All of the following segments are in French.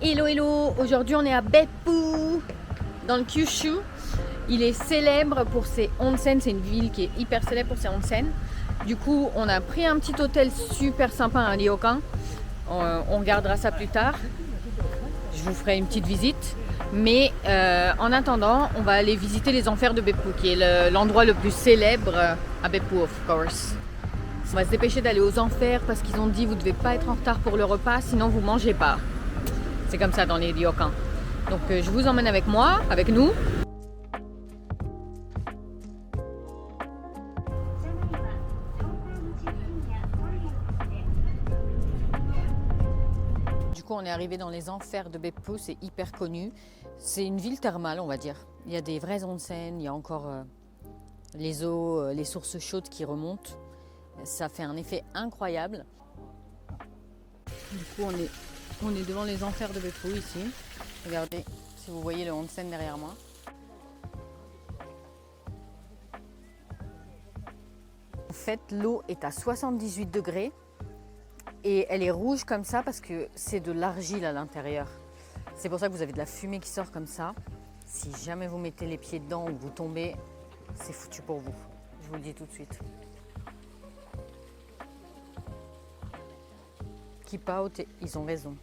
Hello hello, aujourd'hui on est à Beppu, dans le Kyushu. Il est célèbre pour ses onsen, c'est une ville qui est hyper célèbre pour ses onsen. Du coup on a pris un petit hôtel super sympa, un ryokan. On regardera ça plus tard. Je vous ferai une petite visite. Mais en attendant, on va aller visiter les enfers de Beppu, qui est l'endroit le plus célèbre à Beppu, of course. On va se dépêcher d'aller aux enfers parce qu'ils ont dit vous ne devez pas être en retard pour le repas, sinon vous mangez pas. C'est comme ça dans les ryokans. Donc je vous emmène avec moi, avec nous. Du coup on est arrivé dans les enfers de Beppu, c'est hyper connu. C'est une ville thermale on va dire. Il y a des vrais onsen, il y a encore les eaux, les sources chaudes qui remontent. Ça fait un effet incroyable. Du coup on est devant les enfers de Beppu ici. Regardez si vous voyez le onsen derrière moi. En fait, l'eau est à 78 degrés et elle est rouge comme ça parce que c'est de l'argile à l'intérieur. C'est pour ça que vous avez de la fumée qui sort comme ça. Si jamais vous mettez les pieds dedans ou vous tombez, c'est foutu pour vous. Je vous le dis tout de suite. Keep out, ils ont raison.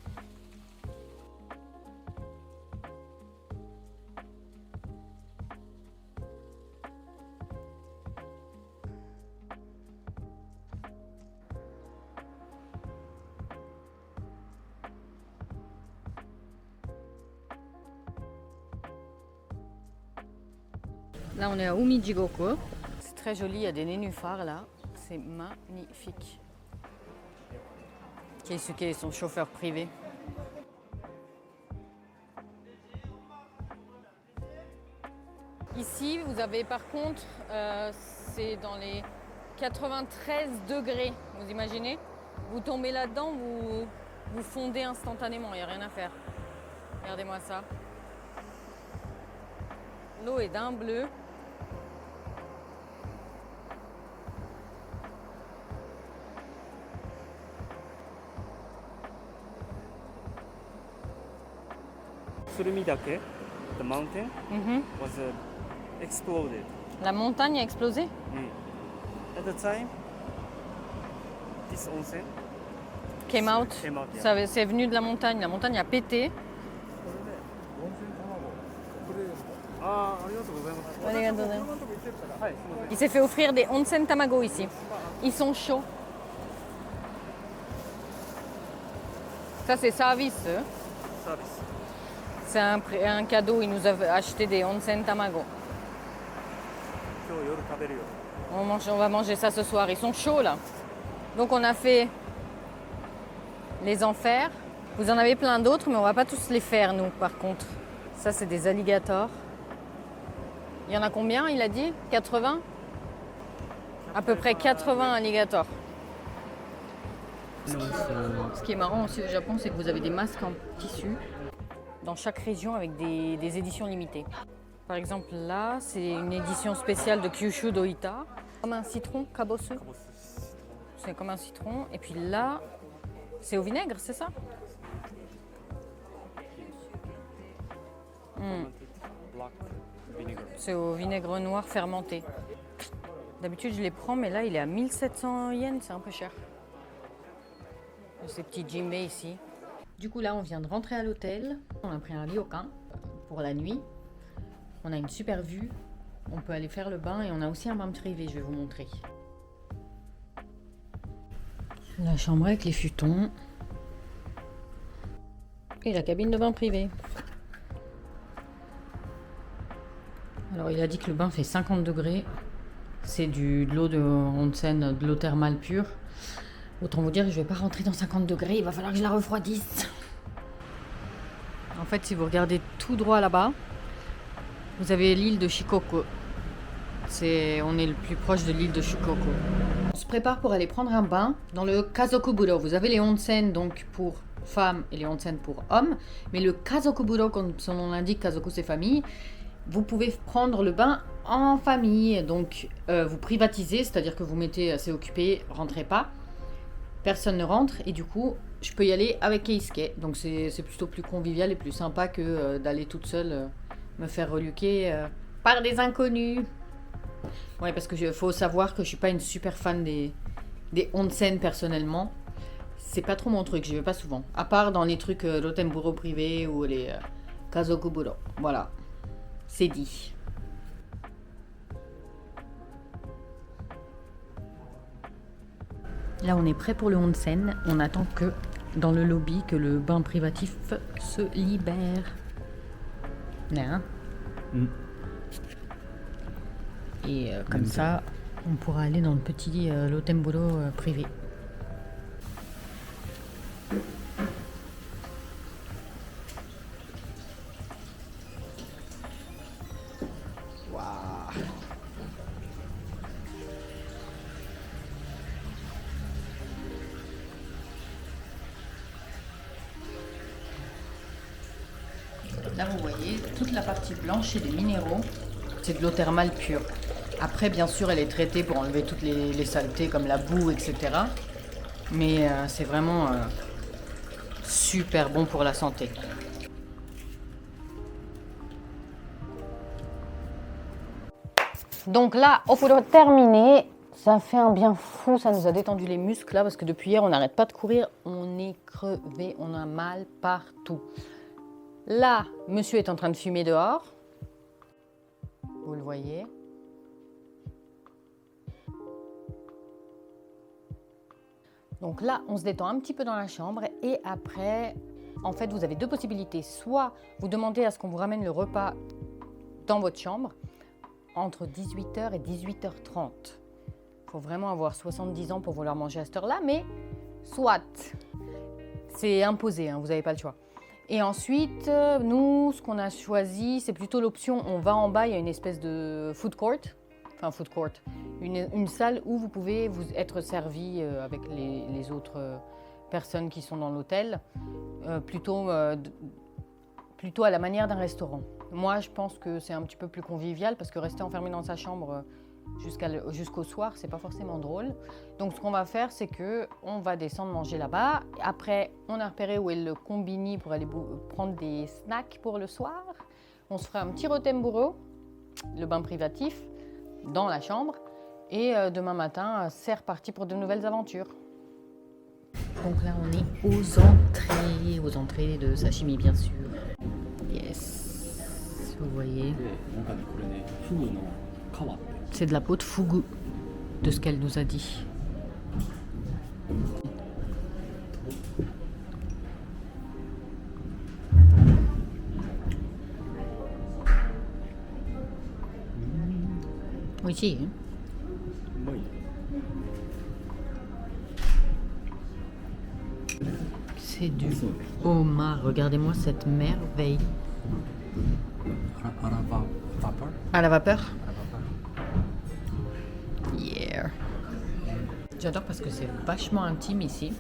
Là, on est à Umijigoku. C'est très joli, il y a des nénuphars là. C'est magnifique. Keisuke est son chauffeur privé. Ici, vous avez par contre, c'est dans les 93 degrés. Vous imaginez? Vous tombez là-dedans, vous fondez instantanément, il n'y a rien à faire. Regardez-moi ça. L'eau est d'un bleu. Surumidake, the mountain, was exploded. La montagne a explosé? At the time, this onsen Came out. yeah. C'est venu de la montagne. La montagne a pété. Il s'est fait offrir des onsen tamago ici. Ils sont chauds. Ça c'est service. Service. C'est un cadeau. Il nous a acheté des onsen tamago. On va manger ça ce soir. Ils sont chauds là. Donc on a fait les enfers. Vous en avez plein d'autres, mais on va pas tous les faire nous par contre. Ça c'est des alligators. Il y en a combien il a dit? 80? À peu près 80 alligators. Ce qui est marrant aussi au Japon, c'est que vous avez des masques en tissu dans chaque région avec des éditions limitées. Par exemple là, c'est une édition spéciale de Kyushu Doita. Comme un citron, kabosu. C'est comme un citron. Et puis là, c'est au vinaigre, c'est ça? C'est au vinaigre noir fermenté. D'habitude, je les prends, mais là, il est à 1700 yens, c'est un peu cher. Ces petits jimbei ici. Du coup, là, on vient de rentrer à l'hôtel. On a pris un ryokan pour la nuit. On a une super vue. On peut aller faire le bain et on a aussi un bain privé, je vais vous montrer. La chambre avec les futons. Et la cabine de bain privé. Alors il a dit que le bain fait 50 degrés. C'est de l'eau de onsen, de l'eau thermale pure. Autant vous dire que je ne vais pas rentrer dans 50 degrés, il va falloir que je la refroidisse. En fait, si vous regardez tout droit là-bas, vous avez l'île de Shikoku. On est le plus proche de l'île de Shikoku. On se prépare pour aller prendre un bain dans le Kazokuburo. Vous avez les onsen donc pour femmes et les onsen pour hommes. Mais le Kazokuburo, comme son nom l'indique, Kazoku c'est famille, vous pouvez prendre le bain en famille. Donc vous privatisez, c'est-à-dire que vous mettez c'est occupé, rentrez pas. Personne ne rentre et du coup je peux y aller avec Keisuke. Donc c'est plutôt plus convivial et plus sympa que d'aller toute seule me faire reluquer par des inconnus. Ouais, parce que faut savoir que je suis pas une super fan des onsen personnellement. C'est pas trop mon truc, je vais pas souvent. À part dans les trucs Rotemburo privé ou les Kazokuburo. Voilà, c'est dit. Là, on est prêt pour le onsen. On attend que dans le lobby que le bain privatif se libère. Là. Et comme ça, on pourra aller dans le petit Rotemburo privé. Là, vous voyez, toute la partie blanche et les minéraux, c'est de l'eau thermale pure. Après, bien sûr, elle est traitée pour enlever toutes les saletés comme la boue, etc. Mais c'est vraiment super bon pour la santé. Donc là, au foulot terminé, ça fait un bien fou, ça nous a détendu les muscles là, parce que depuis hier, on n'arrête pas de courir, on est crevé, on a mal partout. Là, monsieur est en train de fumer dehors. Vous le voyez. Donc là, on se détend un petit peu dans la chambre et après, en fait, vous avez deux possibilités. Soit vous demandez à ce qu'on vous ramène le repas dans votre chambre entre 18h et 18h30. Il faut vraiment avoir 70 ans pour vouloir manger à cette heure-là, mais soit. C'est imposé, hein, vous n'avez pas le choix. Et ensuite, nous, ce qu'on a choisi, c'est plutôt l'option, on va en bas, il y a une espèce de food court, une salle où vous pouvez vous être servi avec les autres personnes qui sont dans l'hôtel, plutôt à la manière d'un restaurant. Moi, je pense que c'est un petit peu plus convivial parce que rester enfermé dans sa chambre jusqu'au soir, c'est pas forcément drôle. Donc ce qu'on va faire, c'est que on va descendre manger là-bas. Après, on a repéré où est le combini pour aller prendre des snacks pour le soir. On se fera un petit Rotemburo, le bain privatif, dans la chambre. Et demain matin, c'est reparti pour de nouvelles aventures. Donc là, on est aux entrées de sashimi, bien sûr. Yes, vous voyez. C'est de la peau de fugu, de ce qu'elle nous a dit. Oui, si. C'est du homard. Regardez-moi cette merveille. À la vapeur. Yeah. J'adore parce que c'est vachement intime ici.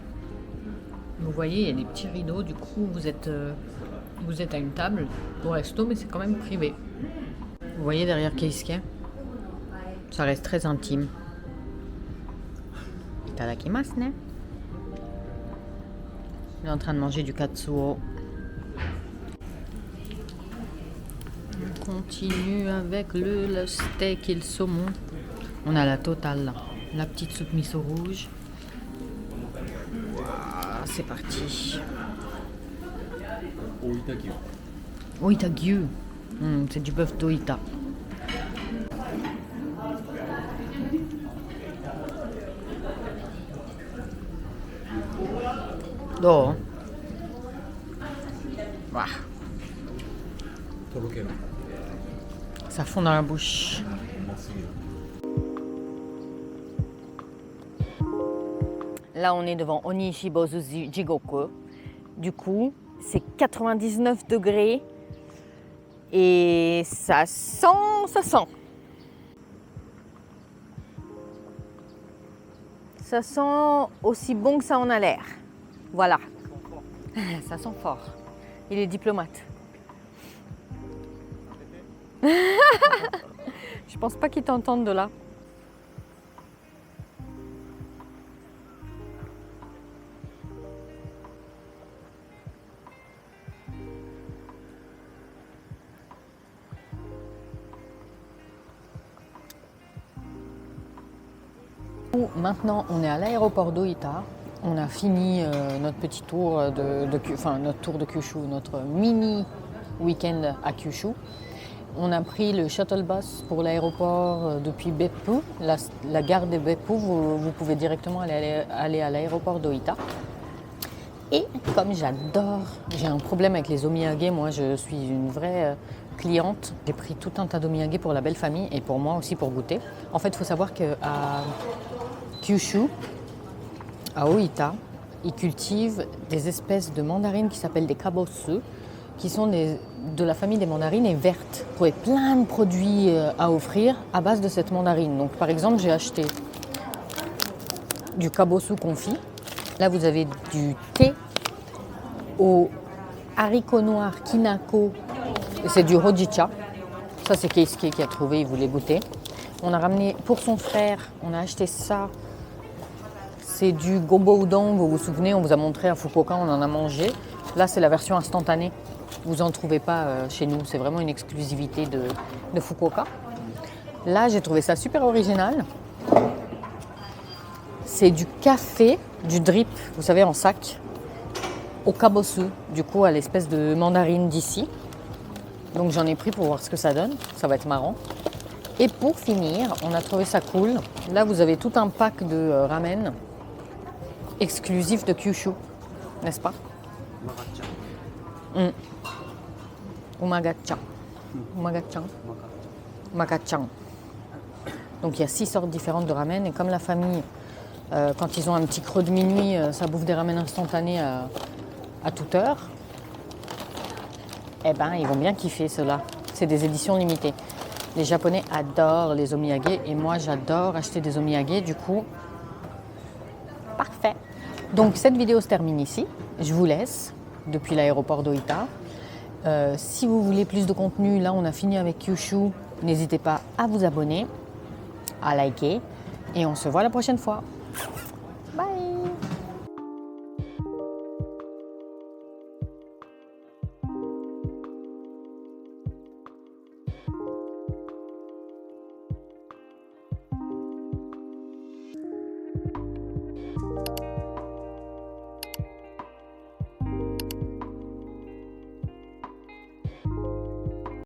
Vous voyez, il y a des petits rideaux. Du coup, vous êtes à une table au resto, mais c'est quand même privé. Vous voyez derrière Keisuke, ça reste très intime. Itadakimasu ne. Il est en train de manger du katsuo. On continue avec le steak et le saumon. On a la totale là. La petite soupe miso rouge. Wow, c'est parti. Oita gyu. C'est du bœuf d'Oita. Oh. Wow. Ça fond dans la bouche. Là, on est devant Onishibozu Jigoku. Du coup, c'est 99 degrés et ça sent, ça sent. Ça sent aussi bon que ça en a l'air. Voilà. Ça sent fort. Il est diplomate. Je pense pas qu'il t'entende de là. maintenant on est à l'aéroport d'Oita. On a fini notre petit tour notre tour de Kyushu, notre mini week-end à Kyushu. On a pris le shuttle bus pour l'aéroport depuis Beppu. La gare de Beppu, vous pouvez directement aller à l'aéroport d'Oita. Et comme j'adore, j'ai un problème avec les omiyage, moi je suis une vraie cliente. J'ai pris tout un tas d'omiyage pour la belle famille et pour moi aussi pour goûter. En fait, il faut savoir qu'à Kyushu, à Oita, ils cultivent des espèces de mandarines qui s'appellent des kabosu, qui sont de la famille des mandarines et vertes. Vous trouvez plein de produits à offrir à base de cette mandarine. Donc par exemple, j'ai acheté du kabosu confit. Là, vous avez du thé aux haricots noirs kinako. C'est du hojicha. Ça, c'est Keisuke qui a trouvé, il voulait goûter. On a ramené pour son frère, on a acheté ça. C'est du gombo udon, vous vous souvenez, on vous a montré à Fukuoka, on en a mangé. Là, c'est la version instantanée. Vous n'en trouvez pas chez nous, c'est vraiment une exclusivité de Fukuoka. Là, j'ai trouvé ça super original. C'est du café, du drip, vous savez, en sac, au kabosu, du coup, à l'espèce de mandarine d'ici. Donc j'en ai pris pour voir ce que ça donne, ça va être marrant. Et pour finir, on a trouvé ça cool. Là, vous avez tout un pack de ramen exclusif de Kyushu, n'est-ce pas? Umagacha. Umagachan. Makachan. Donc il y a 6 sortes différentes de ramen et comme la famille, quand ils ont un petit creux de minuit, ça bouffe des ramen instantanés à toute heure, eh ben ils vont bien kiffer ceux-là. C'est des éditions limitées. Les Japonais adorent les omiyage et moi j'adore acheter des omiyage, du coup, parfait. Donc cette vidéo se termine ici. Je vous laisse depuis l'aéroport d'Oita. Si vous voulez plus de contenu, là on a fini avec Kyushu. N'hésitez pas à vous abonner, à liker et on se voit la prochaine fois.